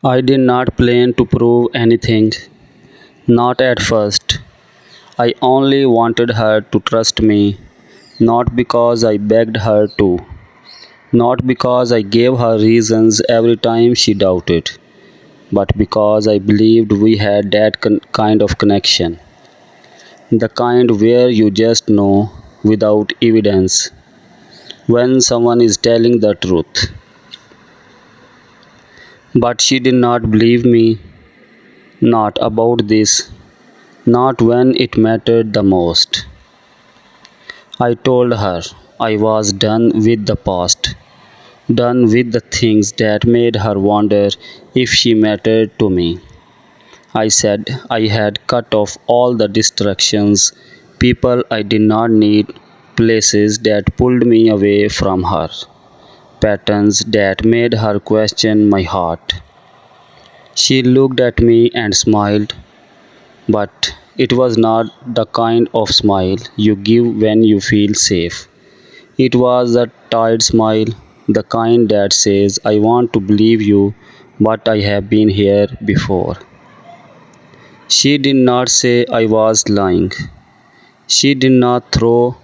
I did not plan to prove anything, not at first. I only wanted her to trust me, not because I begged her to, not because I gave her reasons every time she doubted, but because I believed we had that kind of connection. The kind where you just know without evidence when someone is telling the truth. But she did not believe me, not about this, not when it mattered the most. I told her I was done with the past, done with the things that made her wonder if she mattered to me. I said I had cut off all the distractions, people I did not need, places that pulled me away from her, patterns that made her question my heart. She looked at me and smiled, but it was not the kind of smile you give when you feel safe. It was a tired smile, the kind that says, I want to believe you, but I have been here before. She did not say I was lying. She did not throw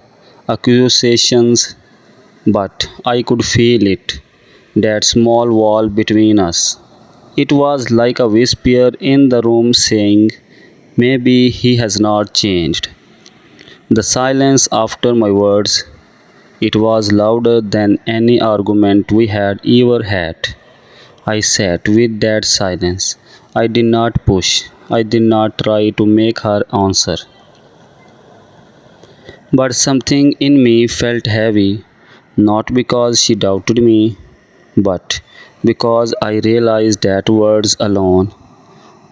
accusations, but I could feel it, that small wall between us. It was like a whisper in the room saying, maybe he has not changed. The silence after my words, it was louder than any argument we had ever had. I sat with that silence. I did not push. I did not try to make her answer. But something in me felt heavy, not because she doubted me, but because I realized that words alone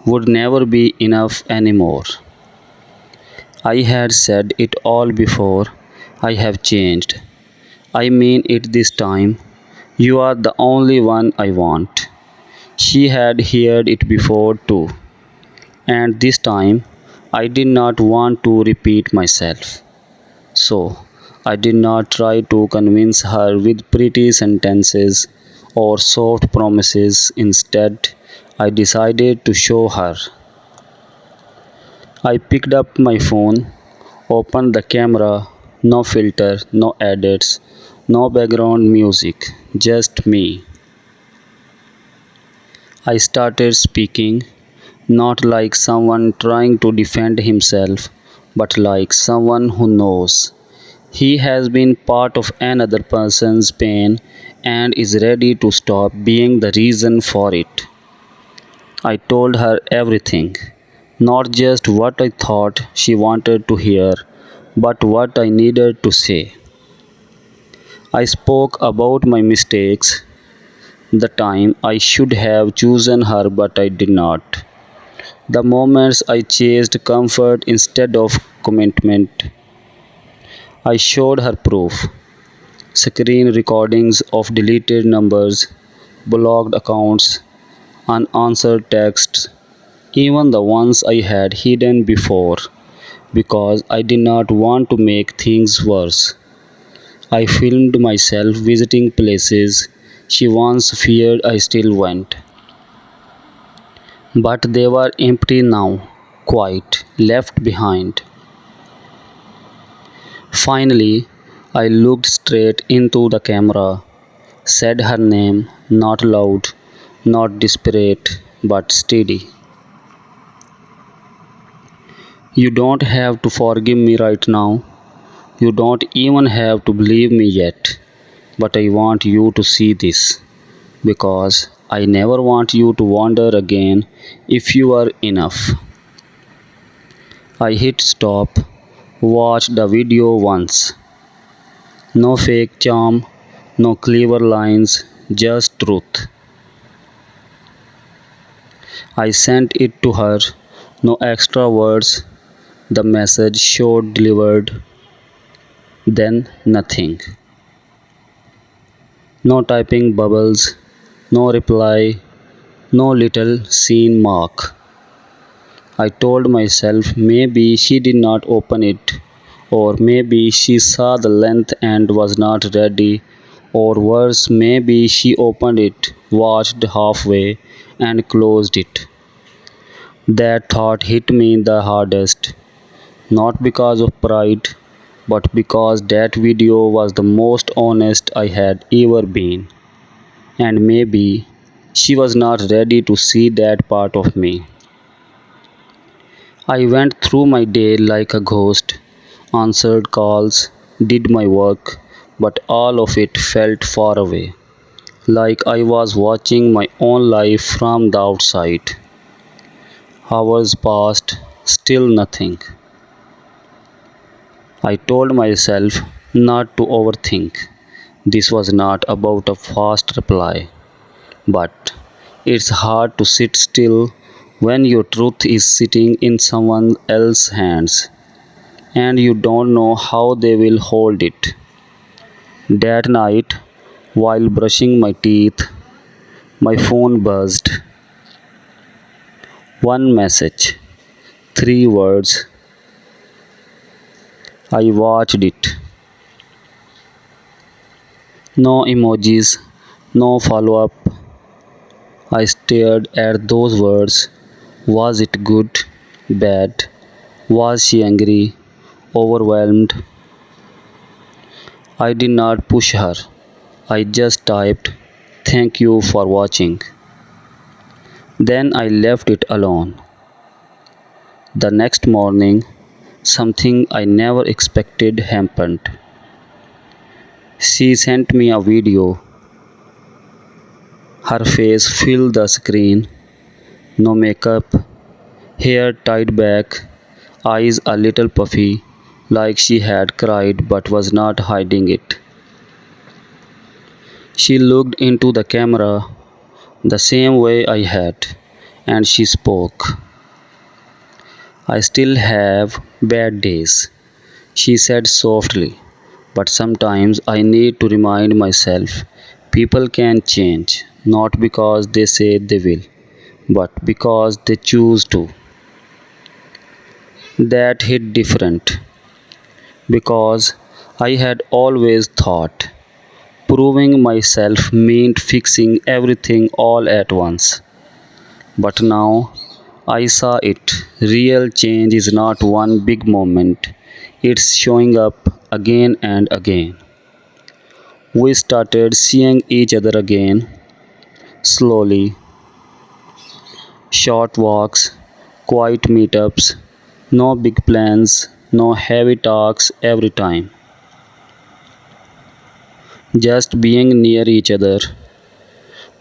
would never be enough anymore. I had said it all before. I have changed. I mean it this time. You are the only one I want. She had heard it before too, and this time I did not want to repeat myself. So I did not try to convince her with pretty sentences or soft promises. Instead, I decided to show her. I picked up my phone, opened the camera, no filter, no edits, no background music, just me. I started speaking, not like someone trying to defend himself, but like someone who knows he has been part of another person's pain and is ready to stop being the reason for it. I told her everything, not just what I thought she wanted to hear, but what I needed to say. I spoke about my mistakes, the time I should have chosen her but I did not, the moments I chased comfort instead of commitment. I showed her proof, screen recordings of deleted numbers, blocked accounts, unanswered texts, even the ones I had hidden before, because I did not want to make things worse. I filmed myself visiting places she once feared I still went. But they were empty now, quiet, left behind. Finally, I looked straight into the camera, said her name, not loud, not desperate, but steady. You don't have to forgive me right now. You don't even have to believe me yet. But I want you to see this, because I never want you to wonder again if you are enough. I hit stop, watched the video once. No fake charm, no clever lines, just truth. I sent it to her, no extra words. The message showed delivered, then nothing. No typing bubbles, no reply, no little scene mark. I told myself maybe she did not open it, or maybe she saw the length and was not ready, Or worse, maybe she opened it, watched halfway, and closed it. That thought hit me the hardest, not because of pride, but because that video was the most honest I had ever been. And maybe she was not ready to see that part of me. I went through my day like a ghost, answered calls, did my work, but all of it felt far away, like I was watching my own life from the outside. Hours passed, still nothing. I told myself not to overthink. This was not about a fast reply, but it's hard to sit still when your truth is sitting in someone else's hands and you don't know how they will hold it. That night, while brushing my teeth, my phone buzzed. One message, three words. I watched it. No emojis, no follow up. I stared at those words. Was it good? Bad? Was she angry? Overwhelmed? I did not push her. I just typed, "Thank you for watching." Then I left it alone. The next morning, something I never expected happened. She sent me a video. Her face filled the screen. No makeup, hair tied back, eyes a little puffy, like she had cried but was not hiding it. She looked into the camera the same way I had, and she spoke. "I still have bad days," she said softly, "but sometimes I need to remind myself people can change, not because they say they will, but because they choose to." That hit different because I had always thought proving myself meant fixing everything all at once. But now I saw it. Real change is not one big moment, it's showing up again and again. We started seeing each other again, slowly. Short walks, quiet meetups, no big plans, no heavy talks every time. Just being near each other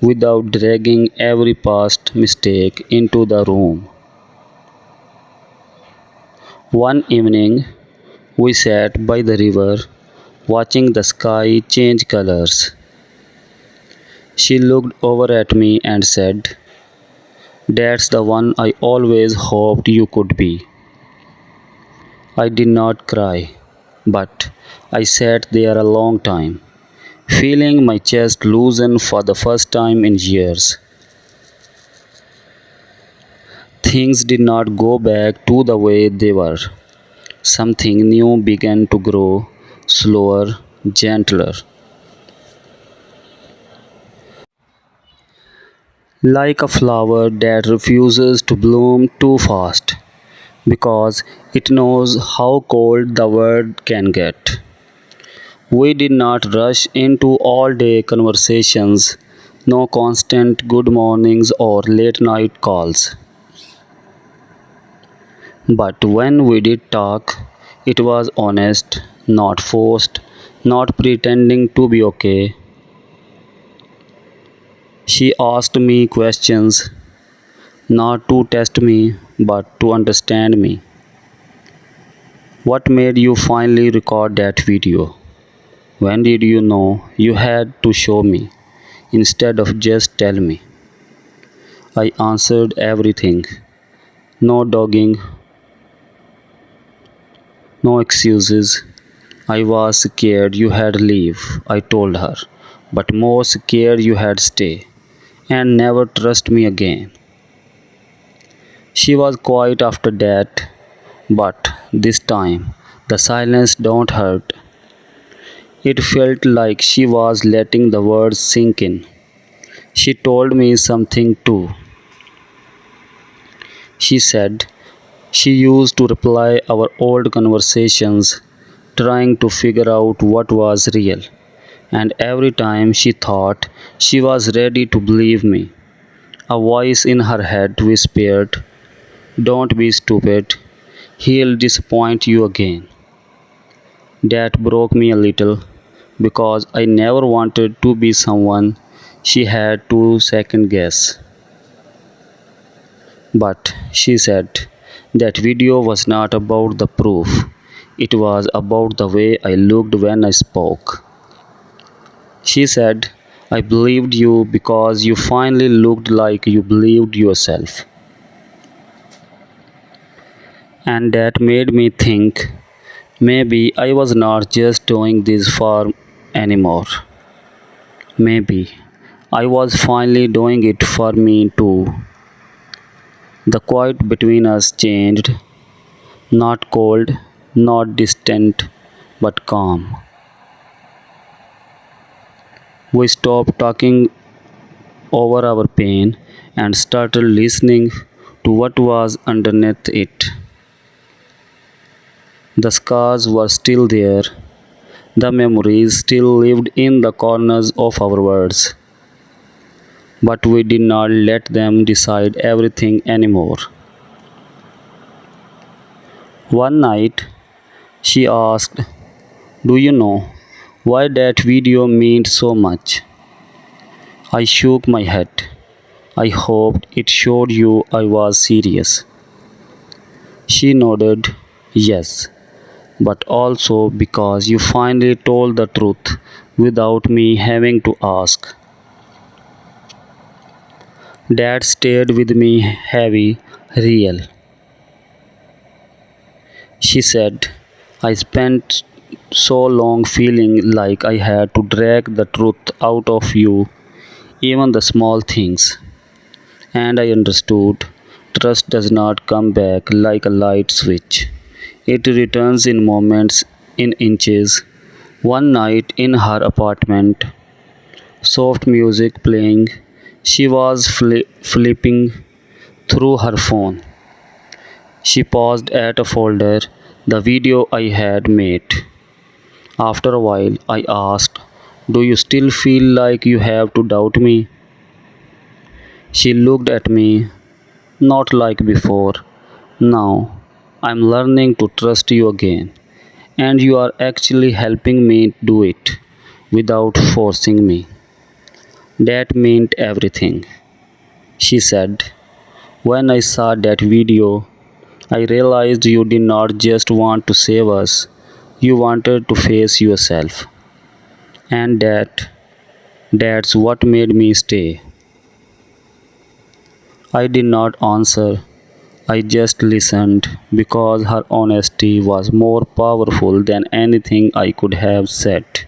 without dragging every past mistake into the room. One evening, we sat by the river, watching the sky change colors. She looked over at me and said, "That's the one I always hoped you could be." I did not cry, but I sat there a long time, feeling my chest loosen for the first time in years. Things did not go back to the way they were. Something new began to grow, slower, gentler. Like a flower that refuses to bloom too fast because it knows how cold the world can get. We did not rush into all day conversations, no constant good mornings or late night calls. But when we did talk, it was honest, not forced, not pretending to be okay. She asked me questions, not to test me, but to understand me. What made you finally record that video? When did you know you had to show me instead of just tell me? I answered everything. No dogging, no excuses. I was scared you had leave, I told her, but more scared you had stay and never trust me again. She was quiet after that, but this time the silence don't hurt. It felt like she was letting the words sink in. She told me something too. She said she used to reply our old conversations trying to figure out what was real. And every time she thought she was ready to believe me, a voice in her head whispered, "Don't be stupid, he'll disappoint you again." That broke me a little because I never wanted to be someone she had to second guess. But she said that video was not about the proof, it was about the way I looked when I spoke. She said, "I believed you because you finally looked like you believed yourself." And that made me think maybe I was not just doing this for anymore. Maybe I was finally doing it for me too. The quiet between us changed, not cold, not distant, but calm. We stopped talking over our pain and started listening to what was underneath it. The scars were still there, the memories still lived in the corners of our words, but we did not let them decide everything anymore. One night, she asked, "Do you know why that video meant so much?" I shook my head. I hoped it showed you I was serious. She nodded, "Yes, but also because you finally told the truth without me having to ask." That stayed with me heavy, real. She said, "I spent so long feeling like I had to drag the truth out of you, even the small things. And I understood. Trust does not come back like a light switch. It returns in moments, in inches." One night in her apartment, soft music playing, she was flipping through her phone. She paused at a folder, the video I had made. After a while, I asked, "Do you still feel like you have to doubt me?" She looked at me, "Not like before. Now, I'm learning to trust you again, and you are actually helping me do it without forcing me." That meant everything. She said, "When I saw that video, I realized you did not just want to save us, you wanted to face yourself. And that's what made me stay." I did not answer. I just listened because her honesty was more powerful than anything I could have said.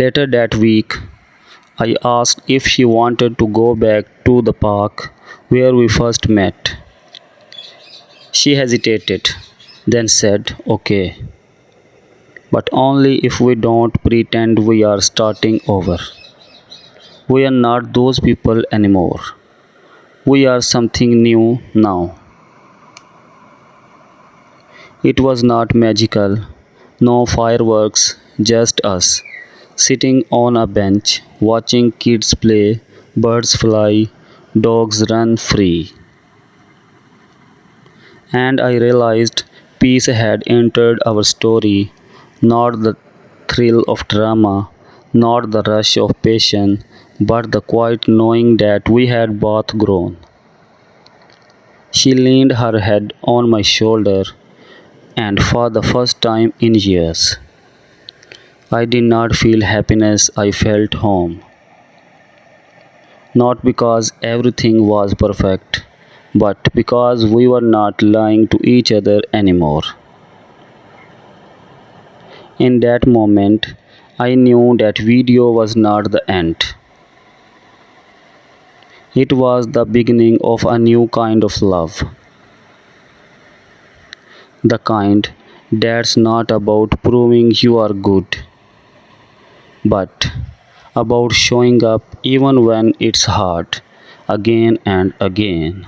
Later that week, I asked if she wanted to go back to the park where we first met. She hesitated, then said, "Okay, but only if we don't pretend we are starting over. We are not those people anymore. We are something new now." It was not magical, no fireworks, just us, sitting on a bench, watching kids play, birds fly, dogs run free. And I realized peace had entered our story, not the thrill of drama, not the rush of passion, but the quiet knowing that we had both grown. She leaned her head on my shoulder, and for the first time in years, I did not feel happiness, I felt home. Not because everything was perfect, but because we were not lying to each other anymore. In that moment, I knew that video was not the end. It was the beginning of a new kind of love. The kind That's not about proving you are good, but about showing up even when it's hard, again and again.